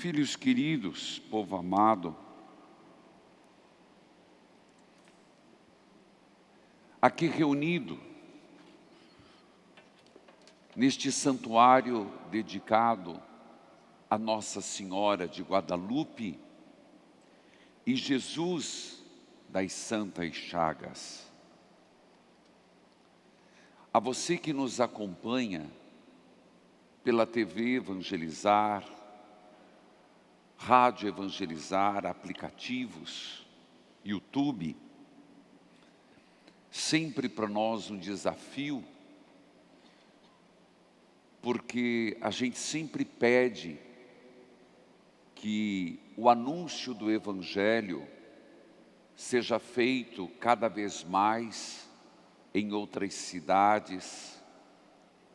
Filhos queridos, povo amado, aqui reunido, neste santuário dedicado a Nossa Senhora de Guadalupe e Jesus das Santas Chagas. A você que nos acompanha pela TV Evangelizar, Rádio Evangelizar, aplicativos, YouTube, sempre para nós um desafio, porque a gente sempre pede que o anúncio do Evangelho seja feito cada vez mais em outras cidades,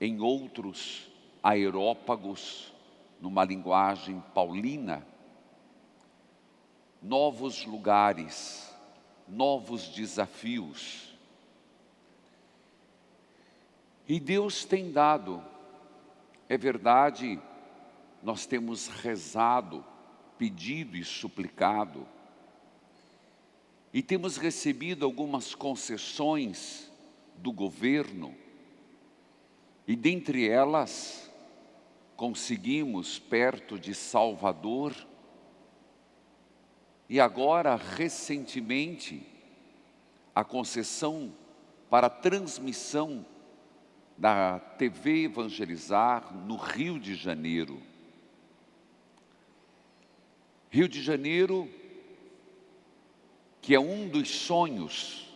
em outros aerópagos, numa linguagem paulina, novos lugares, novos desafios. E Deus tem dado, é verdade, nós temos rezado, pedido e suplicado, e temos recebido algumas concessões do governo, e dentre elas, conseguimos perto de Salvador, e agora, recentemente, a concessão para transmissão da TV Evangelizar no Rio de Janeiro. Rio de Janeiro, que é um dos sonhos,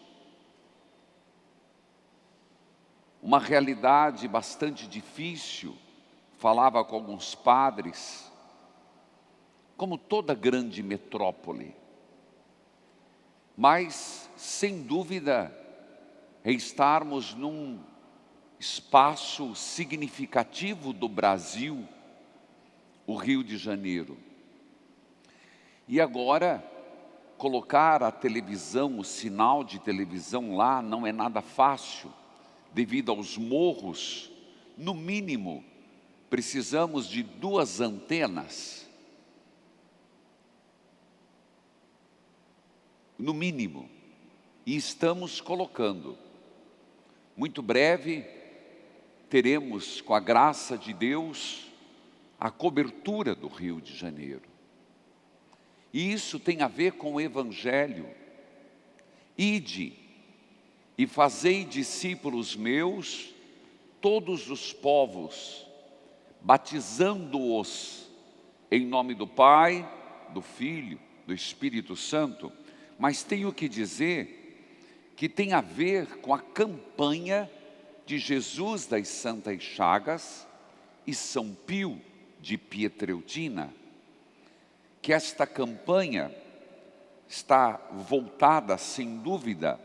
uma realidade bastante difícil, falava com alguns padres, como toda grande metrópole, mas, sem dúvida, é estarmos num espaço significativo do Brasil, o Rio de Janeiro. E agora, colocar a televisão, o sinal de televisão lá, não é nada fácil, devido aos morros. No mínimo, precisamos de 2 antenas. No mínimo, e estamos colocando. Muito breve, teremos, com a graça de Deus, a cobertura do Rio de Janeiro. E isso tem a ver com o Evangelho. Ide e fazei discípulos meus, todos os povos, batizando-os em nome do Pai, do Filho, do Espírito Santo. Mas tenho que dizer que tem a ver com a campanha de Jesus das Santas Chagas e São Pio de Pietreutina, que esta campanha está voltada, sem dúvida,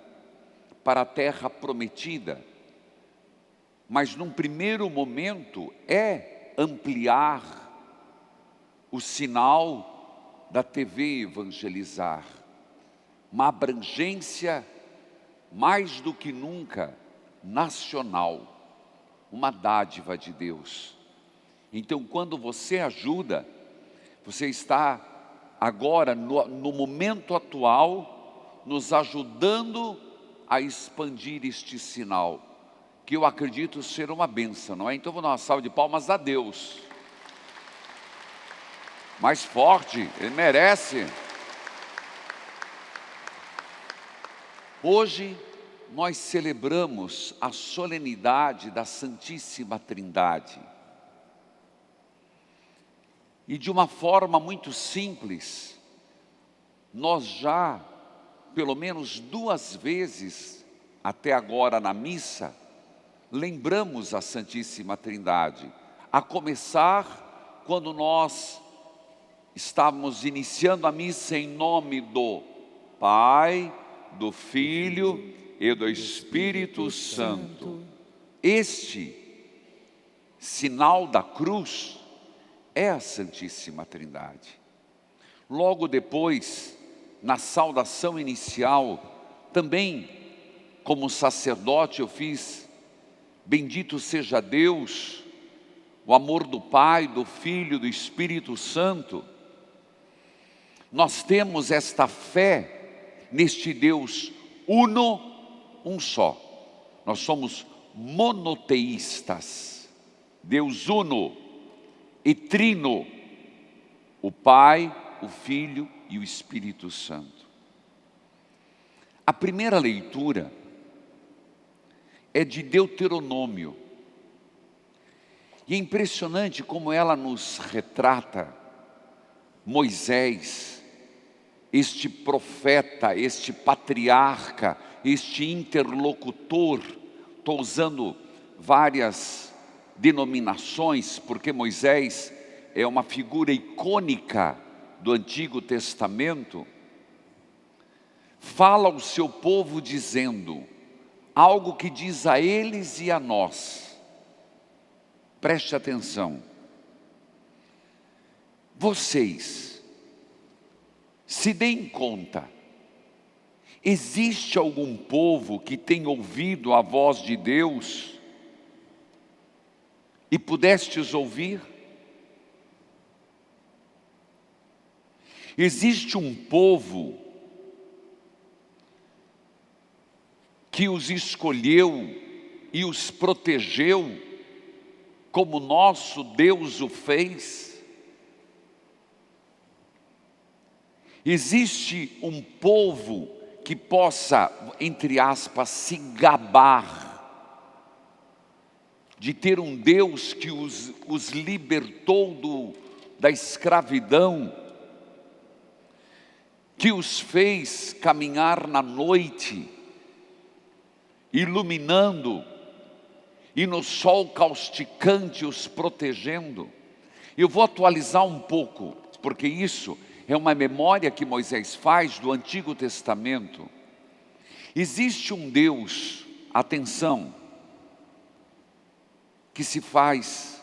para a terra prometida, mas num primeiro momento é ampliar o sinal da TV Evangelizar, uma abrangência mais do que nunca nacional, uma dádiva de Deus. Então, quando você ajuda, você está agora, no momento atual, nos ajudando a expandir este sinal, que eu acredito ser uma bênção, não é? Então, vou dar uma salva de palmas a Deus. Mais forte, Ele merece. Hoje, nós celebramos a solenidade da Santíssima Trindade. E de uma forma muito simples, nós já, pelo menos 2 vezes, até agora na missa, lembramos a Santíssima Trindade. A começar, quando nós estávamos iniciando a missa em nome do Pai, do Filho e do Espírito Santo. Este sinal da cruz é a Santíssima Trindade. Logo depois, na saudação inicial, também como sacerdote eu fiz: bendito seja Deus, o amor do Pai, do Filho, do Espírito Santo, Nós temos esta fé neste Deus uno, um só. Nós somos monoteístas. Deus uno e trino, o Pai, o Filho e o Espírito Santo. A primeira leitura é de Deuteronômio. E é impressionante como ela nos retrata Moisés, este profeta, este patriarca, este interlocutor. Estou usando várias denominações, porque Moisés é uma figura icônica do Antigo Testamento. Fala ao seu povo dizendo algo que diz a eles e a nós. Preste atenção. Vocês se deem conta, existe algum povo que tem ouvido a voz de Deus e pudestes ouvir? Existe um povo que os escolheu e os protegeu, como nosso Deus o fez? Existe um povo que possa, entre aspas, se gabar de ter um Deus que os libertou da escravidão, que os fez caminhar na noite, iluminando, e no sol causticante os protegendo? Eu vou atualizar um pouco, porque isso é uma memória que Moisés faz do Antigo Testamento. Existe um Deus, atenção, que se faz,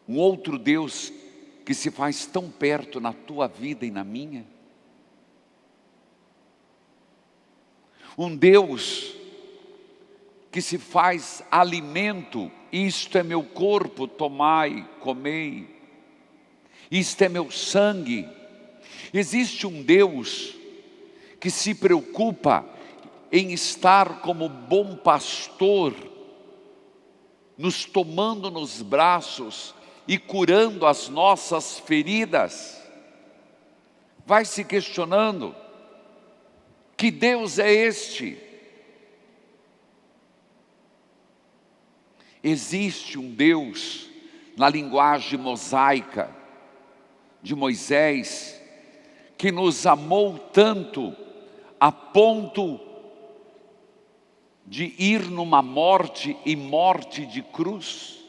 um outro Deus que se faz tão perto na tua vida e na minha. Um Deus que se faz alimento, isto é meu corpo, tomai, comei. Isto é meu sangue. Existe um Deus que se preocupa em estar como bom pastor, nos tomando nos braços e curando as nossas feridas. Vai se questionando, que Deus é este? Existe um Deus, na linguagem mosaica de Moisés, que nos amou tanto a ponto de ir numa morte e morte de cruz.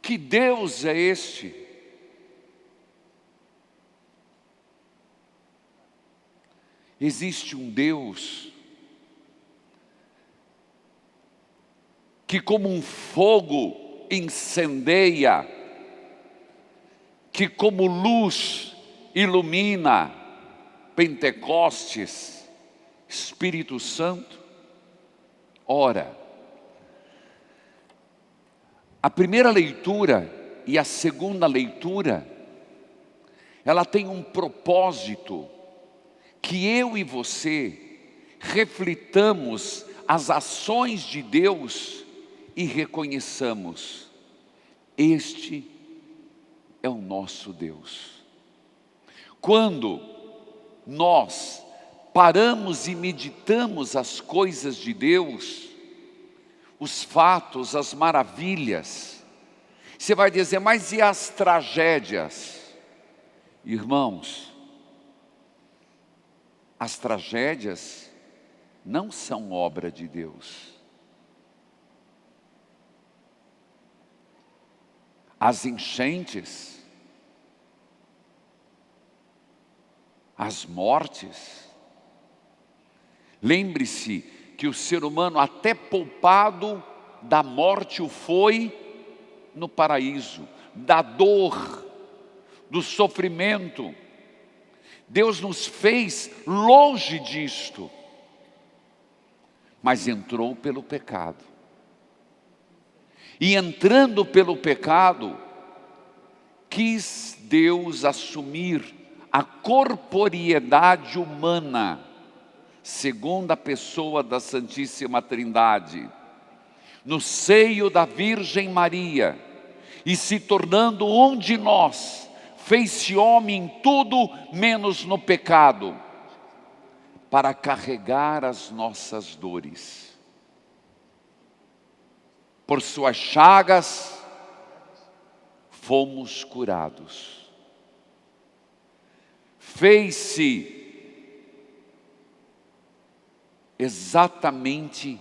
Que Deus é este? Existe um Deus que como um fogo incendeia, que como luz ilumina. Pentecostes, Espírito Santo. Ora, a primeira leitura e a segunda leitura, ela tem um propósito, que eu e você reflitamos as ações de Deus e reconheçamos: este é o nosso Deus. Quando nós paramos e meditamos as coisas de Deus, os fatos, as maravilhas, você vai dizer, mas e as tragédias? Irmãos, as tragédias não são obra de Deus. As enchentes, as mortes. Lembre-se que o ser humano, até poupado da morte, o foi no paraíso, da dor, do sofrimento. Deus nos fez longe disto, mas entrou pelo pecado. E entrando pelo pecado, que quis Deus assumir a corporeidade humana, segunda pessoa da Santíssima Trindade, no seio da Virgem Maria, e se tornando um de nós, fez-se homem em tudo menos no pecado, para carregar as nossas dores. Por suas chagas fomos curados. Fez-se exatamente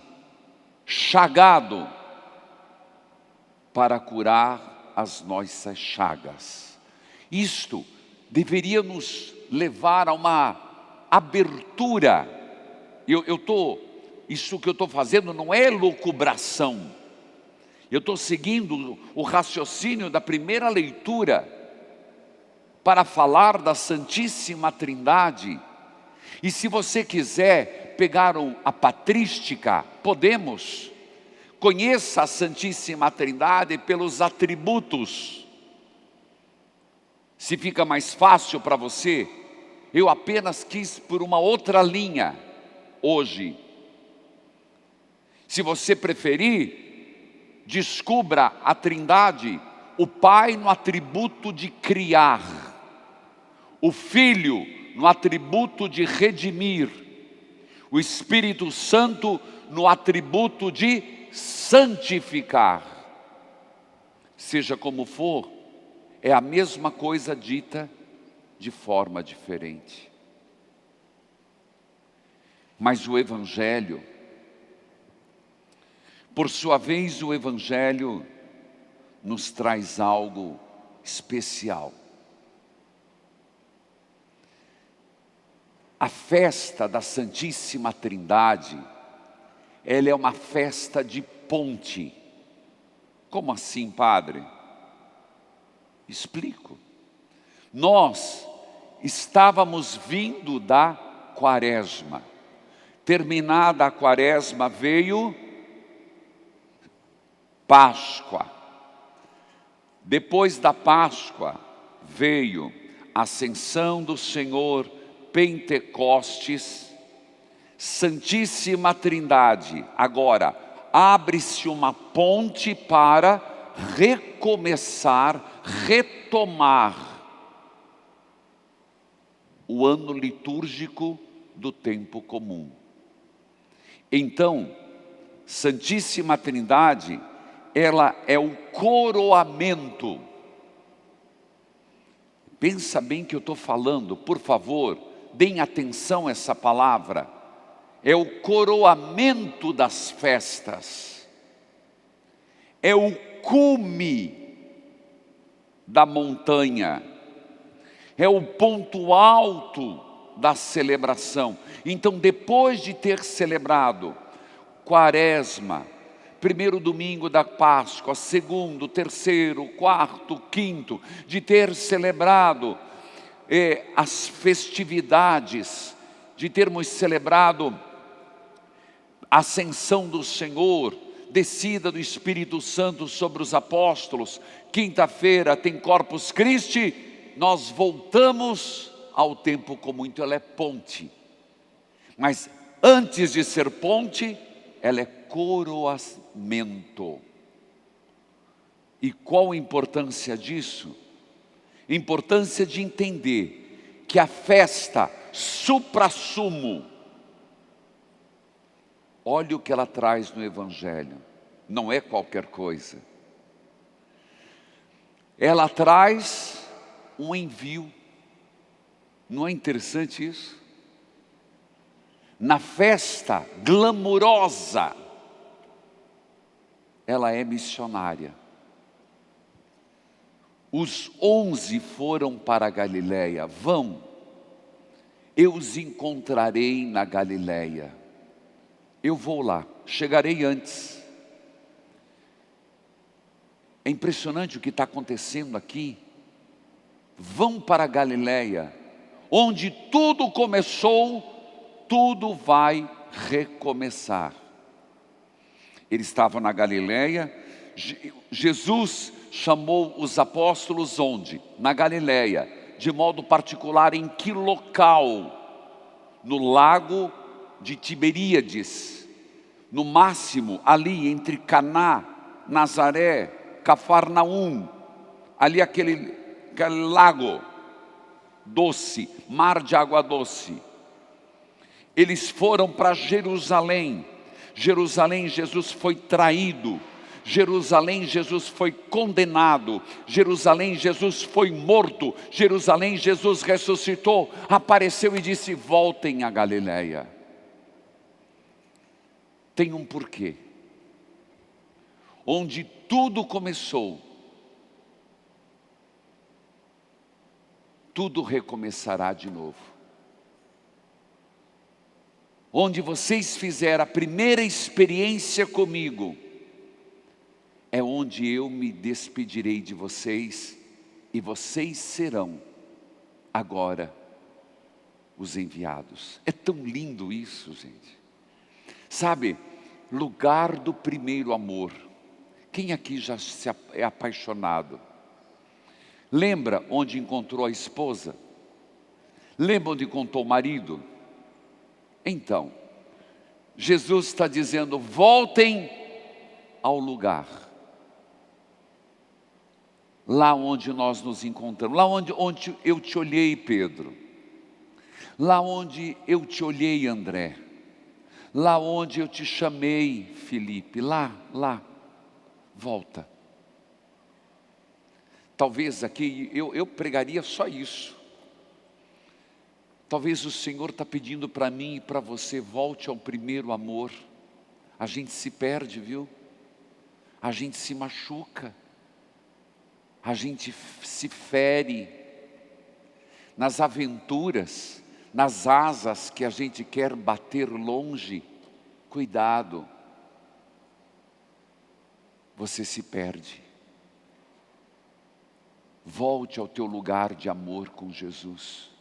chagado para curar as nossas chagas. Isto deveria nos levar a uma abertura. Isso que eu estou fazendo não é lucubração. Eu estou seguindo o raciocínio da primeira leitura para falar da Santíssima Trindade. E se você quiser pegar a patrística, podemos. Conheça a Santíssima Trindade pelos atributos. Se fica mais fácil para você, eu apenas quis por uma outra linha hoje. Se você preferir, descubra a Trindade, o Pai no atributo de criar, o Filho no atributo de redimir, o Espírito Santo no atributo de santificar. Seja como for, é a mesma coisa dita de forma diferente. Mas o Evangelho, por sua vez, o Evangelho nos traz algo especial. A festa da Santíssima Trindade, ela é uma festa de ponte. Como assim, padre? Explico. Nós estávamos vindo da Quaresma. Terminada a Quaresma, veio Páscoa. Depois da Páscoa, veio a Ascensão do Senhor, Pentecostes, Santíssima Trindade. Agora, abre-se uma ponte para recomeçar, retomar o ano litúrgico do tempo comum. Então, Santíssima Trindade, ela é o coroamento. Pensa bem que eu estou falando, por favor, deem atenção a essa palavra. É o coroamento das festas. É o cume da montanha. É o ponto alto da celebração. Então, depois de ter celebrado Quaresma, primeiro domingo da Páscoa, segundo, terceiro, quarto, quinto, de ter celebrado as festividades, de termos celebrado a ascensão do Senhor, descida do Espírito Santo sobre os apóstolos, quinta-feira tem Corpus Christi, nós voltamos ao tempo comum. Então ela é ponte, mas antes de ser ponte, ela é coroamento. E qual a importância disso? A importância de entender que a festa suprassumo, olha o que ela traz no Evangelho, não é qualquer coisa. Ela traz um envio. Não é interessante isso? Na festa glamurosa, ela é missionária. Os 11 foram para a Galileia. Vão, eu os encontrarei na Galileia. Eu vou lá, chegarei antes. É impressionante o que está acontecendo aqui. Vão para a Galileia, onde tudo começou, tudo vai recomeçar. Eles estavam na Galileia, Jesus chamou os apóstolos onde? Na Galileia. De modo particular, em que local? No lago de Tiberíades. No máximo, ali entre Caná, Nazaré, Cafarnaum. Ali aquele lago doce, mar de água doce. Eles foram para Jerusalém. Jerusalém, Jesus foi traído. Jerusalém, Jesus foi condenado. Jerusalém, Jesus foi morto. Jerusalém, Jesus ressuscitou, apareceu e disse: voltem a Galileia. Tem um porquê. Onde tudo começou, tudo recomeçará de novo. Onde vocês fizeram a primeira experiência comigo, é onde eu me despedirei de vocês, e vocês serão agora os enviados. É tão lindo isso, gente. Sabe, lugar do primeiro amor. Quem aqui já é apaixonado? Lembra onde encontrou a esposa? Lembra onde encontrou o marido? Então, Jesus está dizendo: voltem ao lugar. Lá onde nós nos encontramos. Lá onde eu te olhei, Pedro. Lá onde eu te olhei, André. Lá onde eu te chamei, Felipe. Lá. Volta. Talvez aqui eu pregaria só isso. Talvez o Senhor está pedindo para mim e para você: volte ao primeiro amor. A gente se perde, viu? A gente se machuca. A gente se fere nas aventuras, nas asas que a gente quer bater longe. Cuidado. Você se perde. Volte ao teu lugar de amor com Jesus.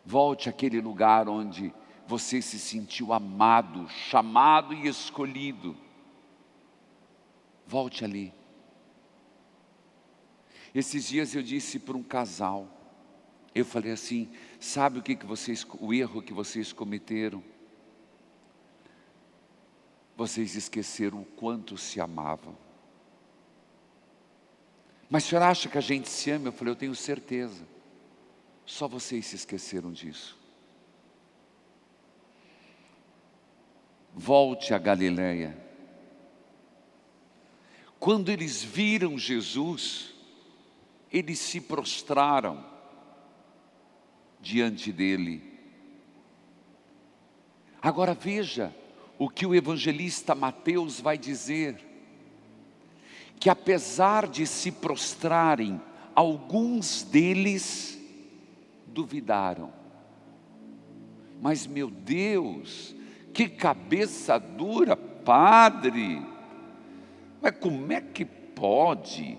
Volte àquele lugar onde você se sentiu amado, chamado e escolhido. Volte ali. Esses dias eu disse para um casal, eu falei assim: sabe o erro que vocês cometeram? Vocês esqueceram o quanto se amavam. Mas o senhor acha que a gente se ama? Eu falei: eu tenho certeza. Só vocês se esqueceram disso. Volte a Galileia. Quando eles viram Jesus, eles se prostraram diante dele. Agora veja o que o evangelista Mateus vai dizer: que apesar de se prostrarem, alguns deles duvidaram. Mas meu Deus, que cabeça dura, padre! Mas como é que pode?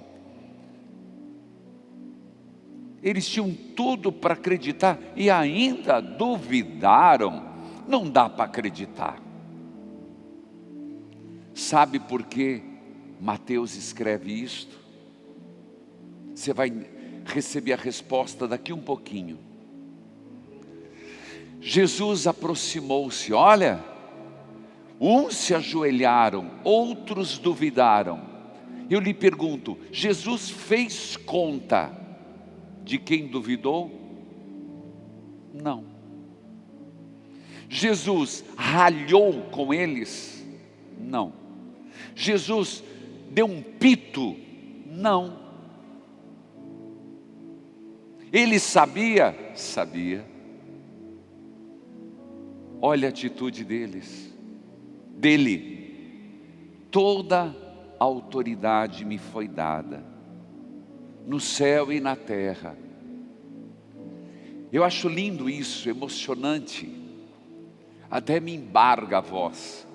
Eles tinham tudo para acreditar e ainda duvidaram. Não dá para acreditar. Sabe por que Mateus escreve isto? Você vai receber a resposta daqui um pouquinho. Jesus aproximou-se, olha, uns se ajoelharam, outros duvidaram. Eu lhe pergunto, Jesus fez conta de quem duvidou? Não. Jesus ralhou com eles? Não. Jesus deu um pito? Não. Ele sabia? Sabia. Olha a atitude dele. Toda a autoridade me foi dada, no céu e na terra. Eu acho lindo isso, emocionante. Até me embarga a voz.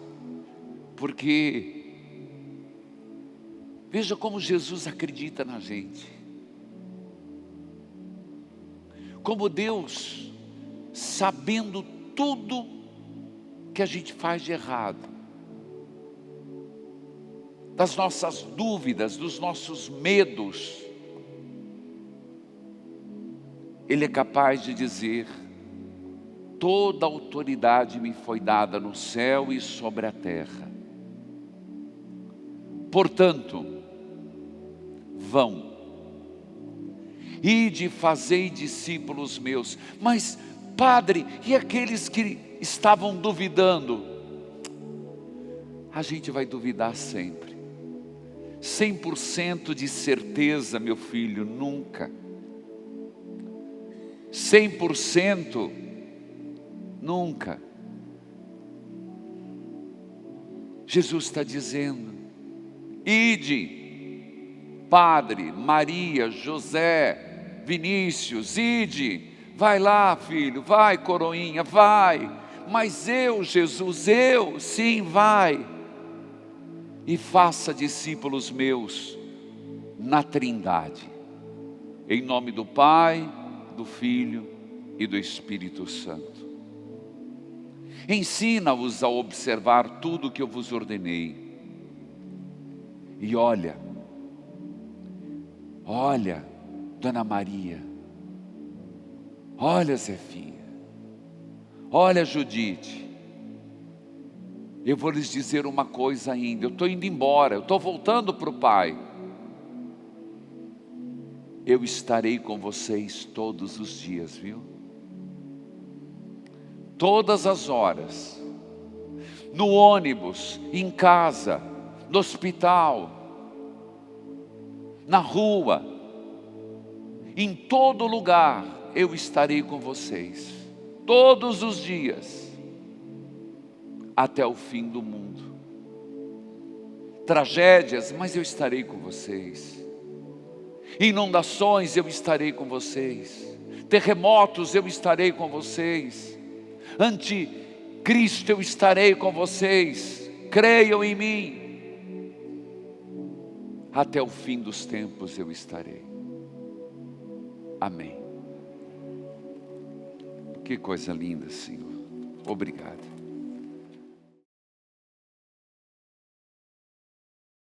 Porque veja como Jesus acredita na gente. Como Deus, sabendo tudo que a gente faz de errado, das nossas dúvidas, dos nossos medos, Ele é capaz de dizer: toda autoridade me foi dada no céu e sobre a terra. Portanto, vão, ide e fazei discípulos meus. Mas, Padre, e aqueles que estavam duvidando? A gente vai duvidar sempre. 100% de certeza, meu filho, nunca. 100% nunca. Jesus está dizendo: ide, Padre, Maria, José, Vinícius, ide, vai lá, filho, vai, coroinha, vai. Mas eu, Jesus, eu, sim, vai. E faça discípulos meus na Trindade, em nome do Pai, do Filho e do Espírito Santo. Ensina-os a observar tudo o que eu vos ordenei. E olha, Dona Maria, olha, Zefinha, olha, Judite, eu vou lhes dizer uma coisa ainda. Eu estou indo embora, eu estou voltando para o Pai. Eu estarei com vocês todos os dias, viu? Todas as horas, no ônibus, em casa, no hospital, na rua, em todo lugar, eu estarei com vocês, todos os dias, até o fim do mundo. Tragédias, mas eu estarei com vocês. Inundações, eu estarei com vocês. Terremotos, eu estarei com vocês. Anticristo, eu estarei com vocês. Creiam em mim. Até o fim dos tempos eu estarei. Amém. Que coisa linda, Senhor. Obrigado.